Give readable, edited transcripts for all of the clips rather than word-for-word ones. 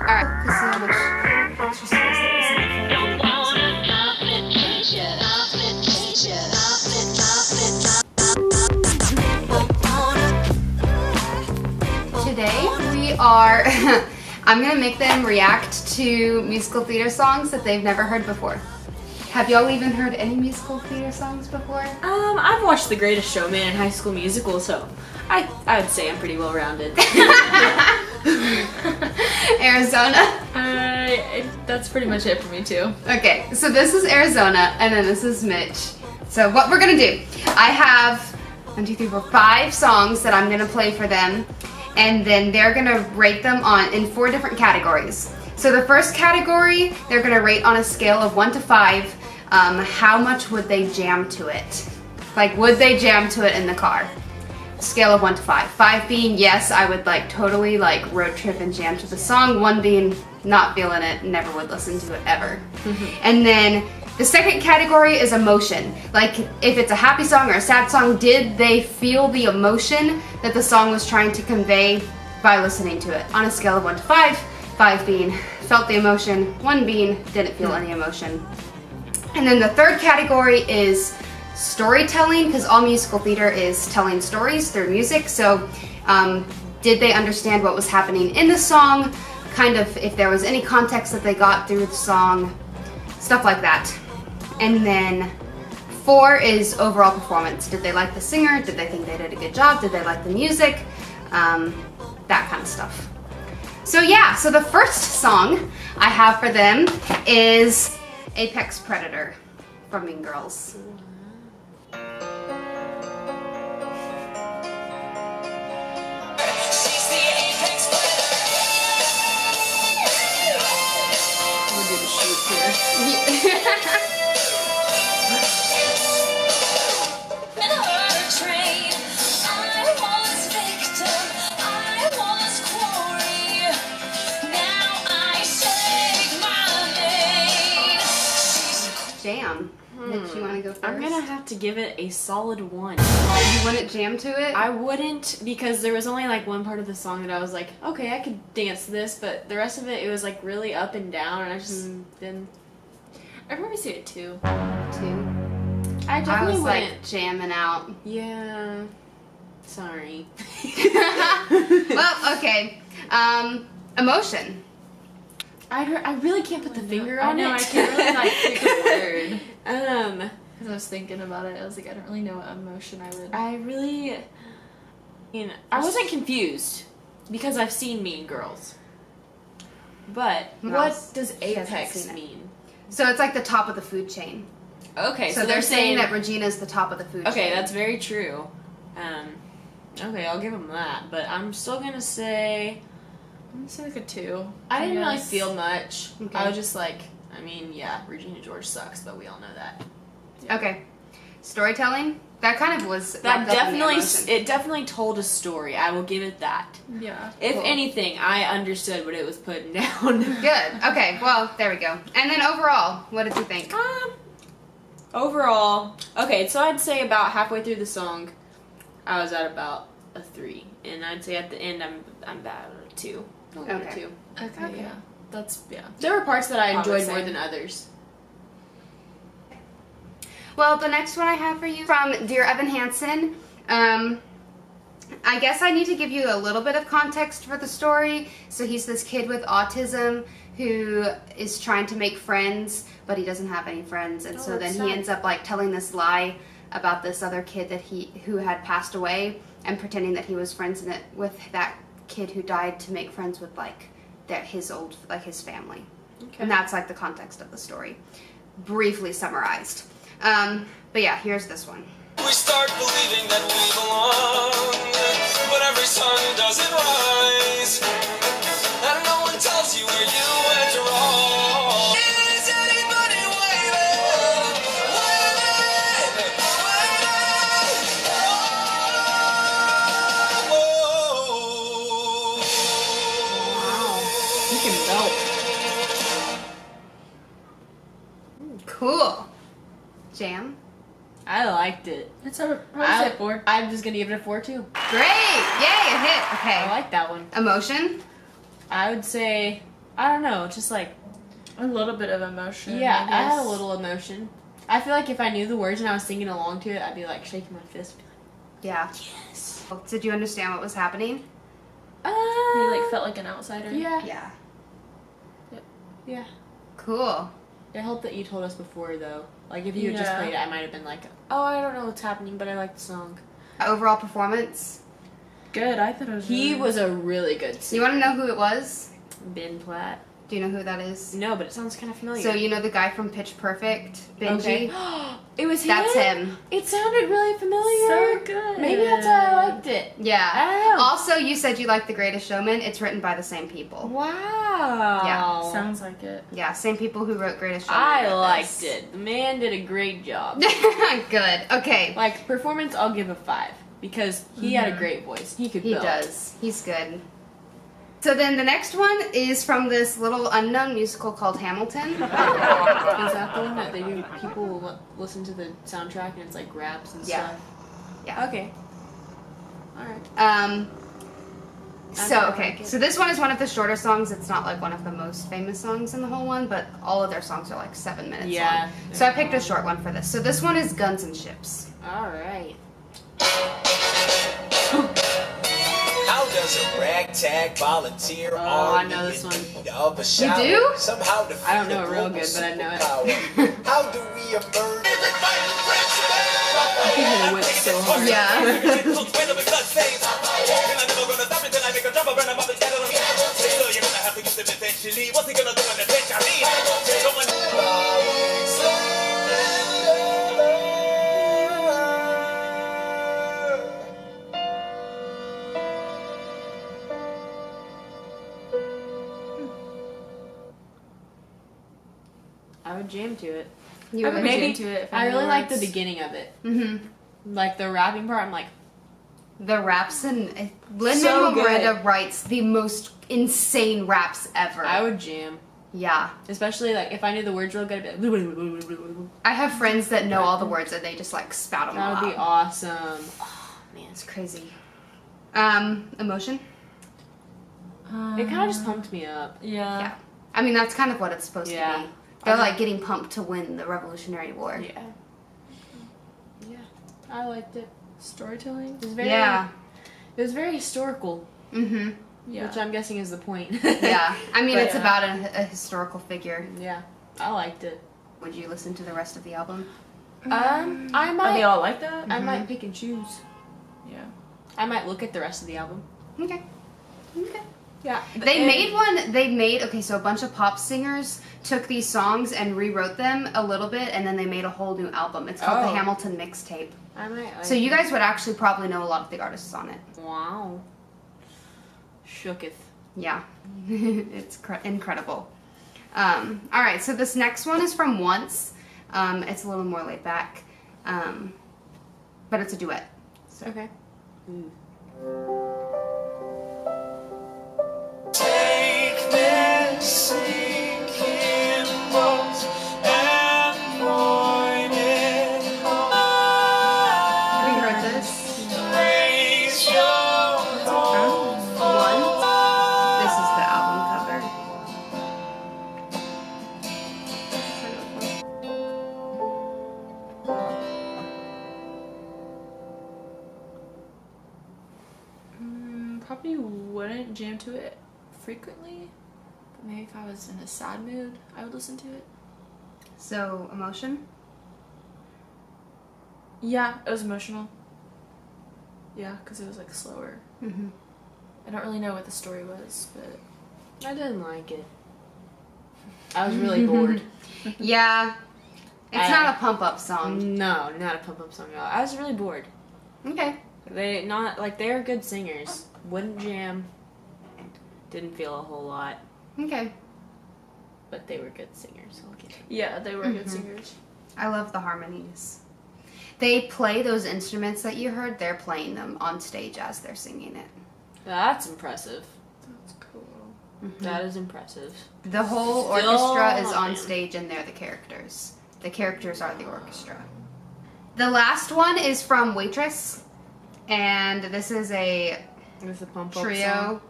Alright, because how much extra space there is in the phone. Today we are, I'm going to make them react to musical theater songs that they've never heard before. Have y'all even heard any musical theater songs before? I've watched The Greatest Showman and High School Musical, so I would say I'm pretty well rounded. Arizona? That's pretty much it for me too. Okay, so this is Arizona, and then this is Mitch. So what we're gonna do, I have 1, 2, 3, 4, 5 songs that I'm gonna play for them, and then they're gonna rate them in 4 different categories. So the first category, they're gonna rate on a scale of 1 to 5, how much would they jam to it? Like, would they jam to it in the car? Scale of 1 to 5. 5 being yes, I would like totally like road trip and jam to the song. 1 being not feeling it, never would listen to it ever. And then the second category is emotion. Like if it's a happy song or a sad song, did they feel the emotion that the song was trying to convey by listening to it? On a scale of 1 to 5, 5 being felt the emotion, 1 being didn't feel any emotion. And then the third category is storytelling, because all musical theater is telling stories through music. So did they understand what was happening in the song, kind of if there was any context that they got through the song, stuff like that. And then 4 is overall performance. Did they like the singer? Did they think they did a good job? Did they like the music? That kind of stuff. So yeah, so the first song I have for them is Apex Predator from Mean Girls. Jam. Mitch, you want to go first? I'm gonna have to give it a solid 1. You wouldn't jam to it? I wouldn't, because there was only like one part of the song that I was like, okay, I could dance to this, but the rest of it was like really up and down, and I just didn't. I'd probably say it 2. 2. I I definitely was wouldn't. like jamming out. Yeah. Sorry. Well, okay. Emotion. I really can't put the finger on I know, it. I can't really like pick a word. Because I was thinking about it, I was like, I don't really know what emotion I would. I wasn't confused because I've seen Mean Girls. But what does She hasn't Apex seen it. mean? So it's like the top of the food chain. Okay, So they're saying that Regina's the top of the food chain. Okay, that's very true. Okay, I'll give them that, but I'm still gonna say I'm gonna say like a 2. I didn't really guess. feel much. Okay. I was just like, I mean, yeah, Regina George sucks, but we all know that. Okay. Storytelling? That kind of was... That wrapped up in the definitely, emotion. it definitely told a story. I will give it that. Yeah. If Cool. anything, I understood what it was putting down. Good. Okay, well, there we go. And then overall, what did you think? Overall, okay, so I'd say about halfway through the song, I was at about a 3, and I'd say at the end, I'm bad at a 2. I'll give it a Okay. 2. Okay, yeah. That's, yeah. There were parts that I enjoyed Obviously. more than others. Well, the next one I have for you from Dear Evan Hansen. I guess I need to give you a little bit of context for the story. So he's this kid with autism who is trying to make friends, but he doesn't have any friends, and so then he ends up like telling this lie about this other kid who had passed away, and pretending that he was friends with that kid who died to make friends with his family. Okay. And that's like the context of the story, briefly summarized. But yeah, here's this one. We start believing that we belong, but every sun doesn't rise, and no one tells you where you went wrong. Is anybody waiting? You can melt. Cool. Jam. I liked it. It's a, I would say 4. I'm just gonna give it a 4 too. Great! Yay, a hit. Okay. I like that one. Emotion. I would say I don't know, just like, A little bit of emotion. yeah, I had a guess. little emotion. I feel like if I knew the words and I was singing along to it, I'd be like shaking my fist. Be Yeah. like, yes. Did you understand what was happening? He like felt like an outsider. Yeah. Yeah. Yeah. Cool. It helped that you told us before, though. Like, if you had just Yeah. played it, I might have been like, oh, I don't know what's happening, but I like the song. Overall performance. Good. I thought it was. He really- was a really good You singer. want to know who it was? Ben Platt. Do you know who that is? No, but it sounds kind of familiar. So you know the guy from Pitch Perfect, Benji? Okay. It was him? That's him. It sounded really familiar. So good. Maybe that's why I liked it. Yeah. I don't know. Also, you said you liked The Greatest Showman. It's written by the same people. Wow. Yeah. Sounds like it. Yeah, same people who wrote Greatest Showman. I wrote liked this. it. The man did a great job. Good. Okay. Like, performance, I'll give a 5. Because he had a great voice. He could He belt. does. He's good. So then the next one is from this little unknown musical called Hamilton. Is that the one that they do? People will listen to the soundtrack and it's like raps and Yeah. stuff? Yeah. Okay. Alright. So, I okay. like it. So this one is one of the shorter songs. It's not like one of the most famous songs in the whole one, but all of their songs are like 7 minutes Yeah. long. So I picked a short one for this. So this one is Guns and Ships. Alright. How does a ragtag volunteer Oh, I army know this in one. need of a shower do? somehow defeat I don't know it a real global good, but I know it. superpower? How do we emerge? He hit a whip so hard. Yeah. I would jam to it. You I would would Maybe jam to it if I I knew really the like the words. beginning of it. Mm-hmm. Like the rapping part, I'm like, The raps and So Lin-Manuel good. Miranda writes the most insane raps ever. I would jam. Yeah. Especially like if I knew the words real good, I'd be like, I have friends that know all the words and they just like spout them all that would be out. awesome. Oh, man, it's crazy. Emotion? It kind of just pumped me up. Yeah. Yeah. I mean, that's kind of what it's supposed Yeah. to be. They're like getting pumped to win the Revolutionary War. Yeah. Yeah. I liked it. Storytelling. It was very, Yeah. It was very historical, Mm-hmm. Yeah. which I'm guessing is the point. Yeah. I mean, But, it's about a historical figure. Yeah. I liked it. Would you listen to the rest of the album? I Are they might. all like that? I might pick and choose. Yeah. I might look at the rest of the album. Okay. Okay. Yeah. They made okay, so a bunch of pop singers took these songs and rewrote them a little bit, and then they made a whole new album. It's called the Oh. Hamilton Mixtape. I might. Like So you guys would actually probably know a lot of the artists on it. Wow. Shooketh. Yeah, it's incredible. All right, so this next one is from Once. It's a little more laid back, but it's a duet. So. Okay. Take this sinking boat and point it home. Have you heard this? Raise your Once. This is the album cover. Probably wouldn't jam to it frequently. But maybe if I was in a sad mood, I would listen to it. So emotion. Yeah, it was emotional. Yeah, because it was like slower. Mm-hmm. I don't really know what the story was, but I didn't like it. I was really bored. Yeah, it's I- not a pump up song. No, not a pump up song at all. I was really bored. Okay. They're good singers. Wouldn't jam. Didn't feel a whole lot, Okay. but they were good singers. I'll give them. yeah, they were good singers. I love the harmonies. They play those instruments that you heard. They're playing them on stage as they're singing it. That's impressive. That's cool. That is impressive. The whole Still orchestra is on on. stage and they're the characters. The characters are the orchestra. The last one is from Waitress, and this is a It was a pump up trio. song.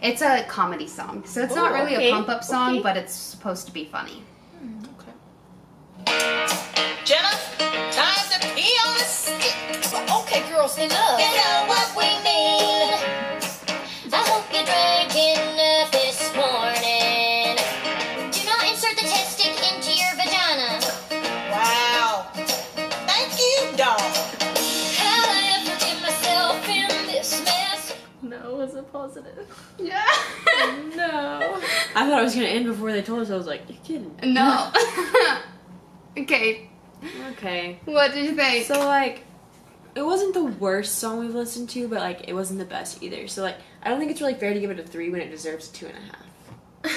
It's a comedy song, so it's not really okay, a pump-up song, okay. but it's supposed to be funny. Okay. Jenna, time to pee on the stick. Okay, girls, enough. You know what we mean. I hope you drank enough this morning. Do not insert the test stick into your vagina. Wow. Thank you, dog. How'd I ever get myself in this mess? No, was it positive? Yeah. No. I thought it was gonna end before they told us. I was like, you're kidding. No. Okay, Okay. what did you think? So like, it wasn't the worst song we've listened to, but like, it wasn't the best either. So like, I don't think it's really fair to give it a 3 when it deserves a 2.5.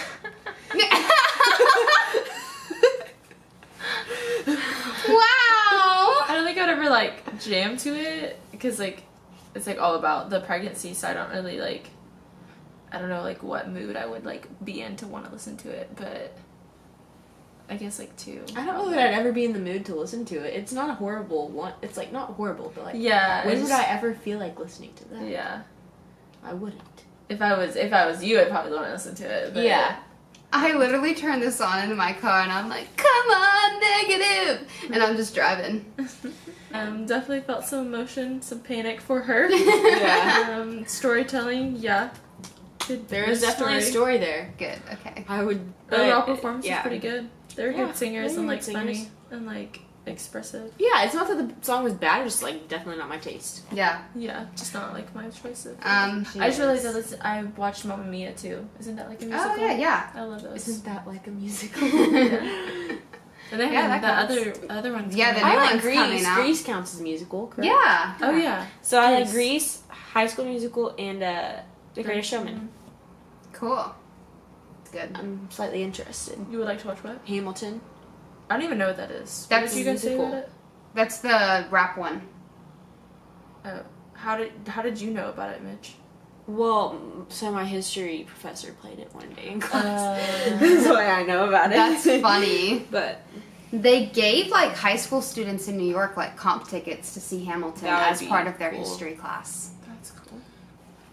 Wow. I don't think I'd ever like jam to it because like it's like all about the pregnancy, so I don't really like. I don't know like what mood I would like be in to want to listen to it, but I guess like 2. I don't know that I'd ever be in the mood to listen to it. It's not a horrible one. It's like not horrible, but like, Yeah. when it's- would I ever feel like listening to that? Yeah. I wouldn't. If I was you, I'd probably want to listen to it. But Yeah. I literally turned this on in my car and I'm like, come on, negative. And I'm just driving. Definitely felt some emotion, some panic for her. Yeah. Storytelling, yeah. There is definitely a story there. Good, okay. I would. The overall performance yeah. was pretty good. They were Yeah, good singers they were and good like singers. funny and like expressive. Yeah, it's not that the song was bad. It's just like definitely not my taste. Yeah. Yeah, just not like my choice of. I I just realized that I watched Mamma Mia too. Isn't that like a musical? Oh, yeah. I love those. Isn't that like a musical? Yeah. And they Yeah, have that the other ones. Yeah, coming the out. new I like one's coming Grease. out. Grease counts as a musical, correct? Yeah. Oh yeah. So I like Grease. Grease, High School Musical, and The Greatest Showman. Cool. Good. I'm slightly interested. You would like to watch what? Hamilton. I don't even know what that is. That's What did you guys say musical. about it? That's the rap one. Oh, how did you know about it, Mitch? Well, so my history professor played it one day in class. That's why I know about it. That's funny. But They gave like high school students in New York like comp tickets to see Hamilton That would as be part of their cool. history class. That's cool.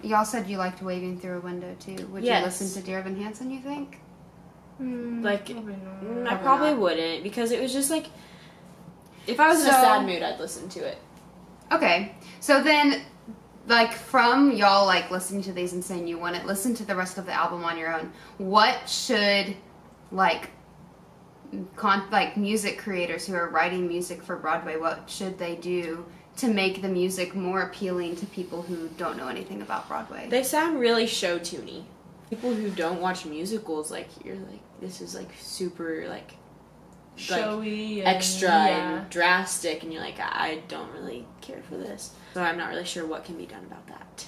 Y'all said you liked Waving Through a Window too. Would Yes. you listen to Dear Evan Hansen, you think? like, Probably not. I Probably probably not. wouldn't because it was just like, if I was in a So- sad mood, I'd listen to it. Okay. So then like from y'all like listening to these and saying you wouldn't listen to the rest of the album on your own, what should like like music creators who are writing music for Broadway, what should they do to make the music more appealing to people who don't know anything about Broadway? They sound really show-tuney. People who don't watch musicals, like, you're like, this is like super like Showy, and, extra yeah. and drastic, and you're like, I don't really care for this. So I'm not really sure what can be done about that.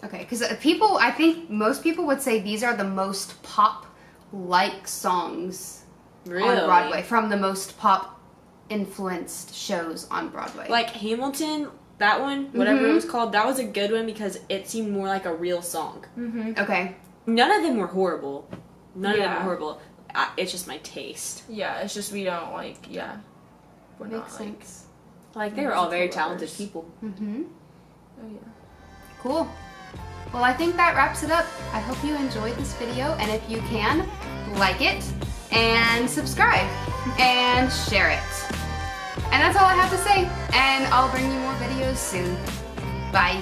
Okay, because people, I think most people would say these are the most pop-like songs Really? on Broadway, from the most pop-influenced shows on Broadway. Like Hamilton, that one, whatever it was called, that was a good one because it seemed more like a real song. Okay. None of them were horrible. None of them Yeah. were horrible. It's just my taste. Yeah, it's just we don't like. Yeah, we're Makes not like. sense. Like, they were all very Musical talented lovers. people. Mm-hmm. Oh yeah. Cool. Well, I think that wraps it up. I hope you enjoyed this video, and if you can, like it, and subscribe, and share it. And that's all I have to say, and I'll bring you more videos soon. Bye.